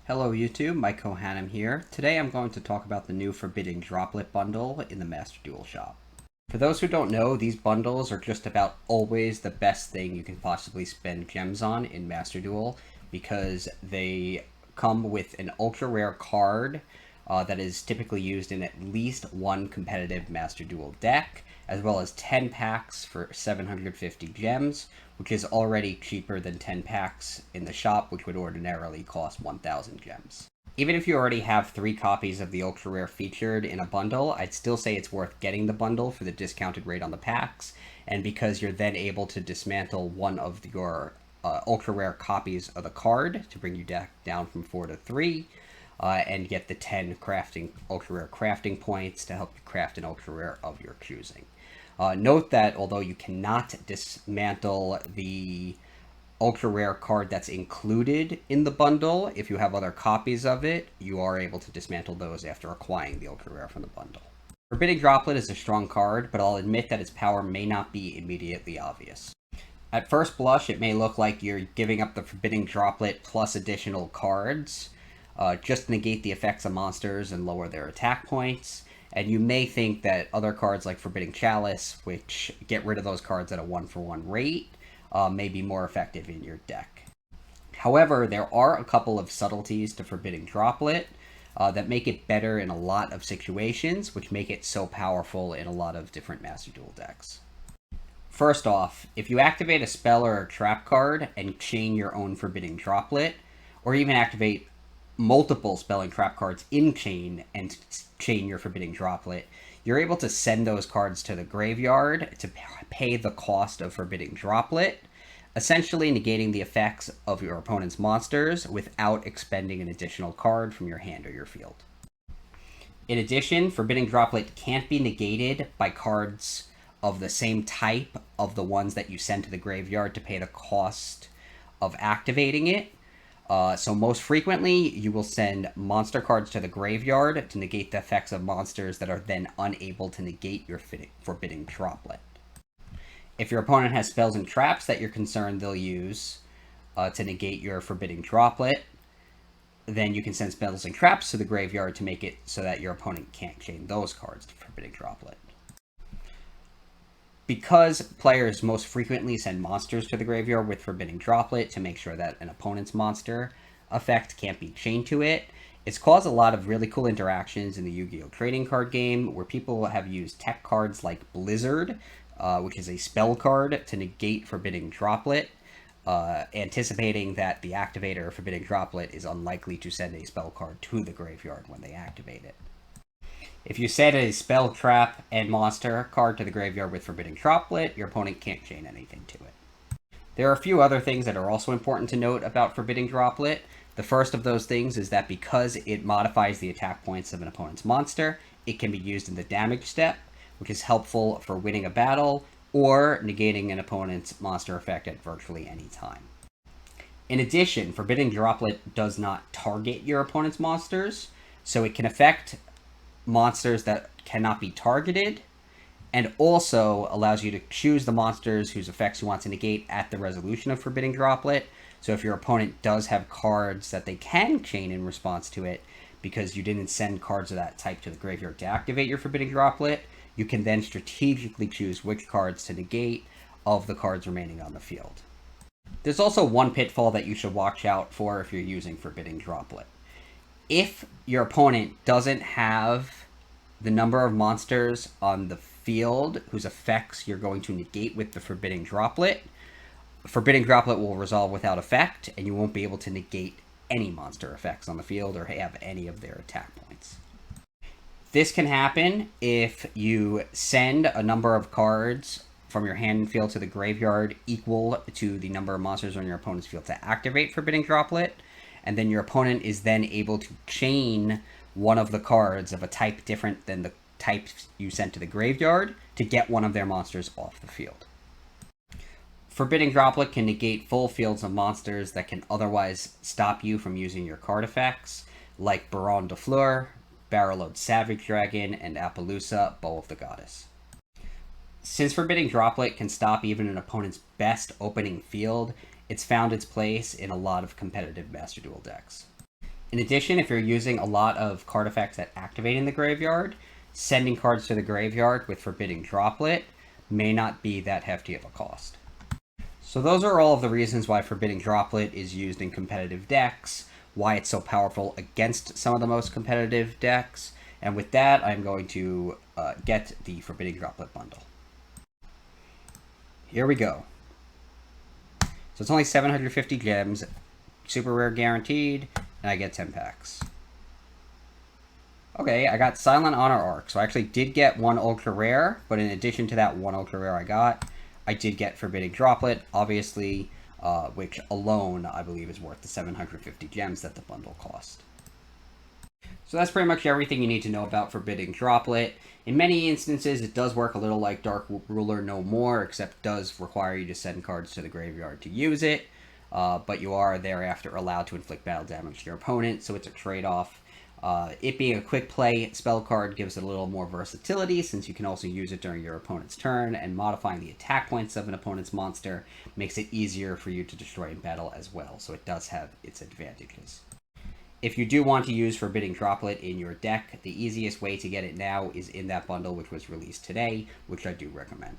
Hello YouTube, Mike Kohanam here. Today I'm going to talk about the new Forbidden Droplet bundle in the Master Duel shop. For those who don't know, these bundles are just about always the best thing you can possibly spend gems on in Master Duel because they come with an ultra rare card that is typically used in at least one competitive Master Duel deck, as well as 10 packs for 750 gems, which is already cheaper than 10 packs in the shop, which would ordinarily cost 1,000 gems. Even if you already have 3 copies of the ultra rare featured in a bundle, I'd still say it's worth getting the bundle for the discounted rate on the packs, and because you're then able to dismantle one of your ultra rare copies of the card to bring you down from 4 to 3, and get the 10 crafting ultra rare crafting points to help you craft an ultra rare of your choosing. Note that although you cannot dismantle the ultra rare card that's included in the bundle, if you have other copies of it, you are able to dismantle those after acquiring the ultra rare from the bundle. Forbidden Droplet is a strong card, but I'll admit that its power may not be immediately obvious. At first blush, it may look like you're giving up the Forbidden Droplet plus additional cards, just to negate the effects of monsters and lower their attack points. And you may think that other cards like Forbidden Chalice, which get rid of those cards at a 1-for-1 rate, may be more effective in your deck. However, there are a couple of subtleties to Forbidden Droplet that make it better in a lot of situations, which make it so powerful in a lot of different Master Duel decks. First off, if you activate a spell or a trap card and chain your own Forbidden Droplet, or even activate multiple spell and trap cards in chain and chain your Forbidden Droplet, you're able to send those cards to the graveyard to pay the cost of Forbidden Droplet, essentially negating the effects of your opponent's monsters without expending an additional card from your hand or your field. In addition, Forbidden Droplet can't be negated by cards of the same type of the ones that you send to the graveyard to pay the cost of activating it. So most frequently, you will send monster cards to the graveyard to negate the effects of monsters that are then unable to negate your Forbidden Droplet. If your opponent has spells and traps that you're concerned they'll use to negate your Forbidden Droplet, then you can send spells and traps to the graveyard to make it so that your opponent can't chain those cards to Forbidden Droplet. Because players most frequently send monsters to the graveyard with Forbidden Droplet to make sure that an opponent's monster effect can't be chained to it, it's caused a lot of really cool interactions in the Yu-Gi-Oh! Trading card game where people have used tech cards like Blizzard, which is a spell card, to negate Forbidden Droplet, anticipating that the activator of Forbidden Droplet is unlikely to send a spell card to the graveyard when they activate it. If you send a spell, trap, and monster card to the graveyard with Forbidden Droplet, your opponent can't chain anything to it. There are a few other things that are also important to note about Forbidden Droplet. The first of those things is that because it modifies the attack points of an opponent's monster, it can be used in the damage step, which is helpful for winning a battle or negating an opponent's monster effect at virtually any time. In addition, Forbidden Droplet does not target your opponent's monsters, so it can affect monsters that cannot be targeted, and also allows you to choose the monsters whose effects you want to negate at the resolution of Forbidden Droplet. So if your opponent does have cards that they can chain in response to it, because you didn't send cards of that type to the graveyard to activate your Forbidden Droplet, you can then strategically choose which cards to negate of the cards remaining on the field. There's also one pitfall that you should watch out for if you're using Forbidden Droplet. If your opponent doesn't have the number of monsters on the field whose effects you're going to negate with the Forbidden Droplet, Forbidden Droplet will resolve without effect, and you won't be able to negate any monster effects on the field or have any of their attack points. This can happen if you send a number of cards from your hand and field to the graveyard equal to the number of monsters on your opponent's field to activate Forbidden Droplet, and then your opponent is then able to chain one of the cards of a type different than the type you sent to the graveyard to get one of their monsters off the field. Forbidden Droplet can negate full fields of monsters that can otherwise stop you from using your card effects, like Baron de Fleur, Barrelode Savage Dragon, and Appaloosa, Bow of the Goddess. Since Forbidden Droplet can stop even an opponent's best opening field, it's found its place in a lot of competitive Master Duel decks. In addition, if you're using a lot of card effects that activate in the graveyard, sending cards to the graveyard with Forbidden Droplet may not be that hefty of a cost. So those are all of the reasons why Forbidden Droplet is used in competitive decks, why it's so powerful against some of the most competitive decks, and with that, I'm going to get the Forbidden Droplet bundle. Here we go. So it's only 750 gems, super rare guaranteed, and I get 10 packs. Okay, I got Silent Honor Arc. So I actually did get one ultra rare, but in addition to that one ultra rare I did get Forbidden Droplet, obviously, which alone I believe is worth the 750 gems that the bundle cost. So that's pretty much everything you need to know about Forbidden Droplet. In many instances, it does work a little like Dark Ruler No More, except does require you to send cards to the graveyard to use it. But you are thereafter allowed to inflict battle damage to your opponent, so it's a trade-off. It being a quick play spell card gives it a little more versatility, since you can also use it during your opponent's turn, and modifying the attack points of an opponent's monster makes it easier for you to destroy in battle as well, so it does have its advantages. If you do want to use Forbidden Droplet in your deck, the easiest way to get it now is in that bundle which was released today, which I do recommend.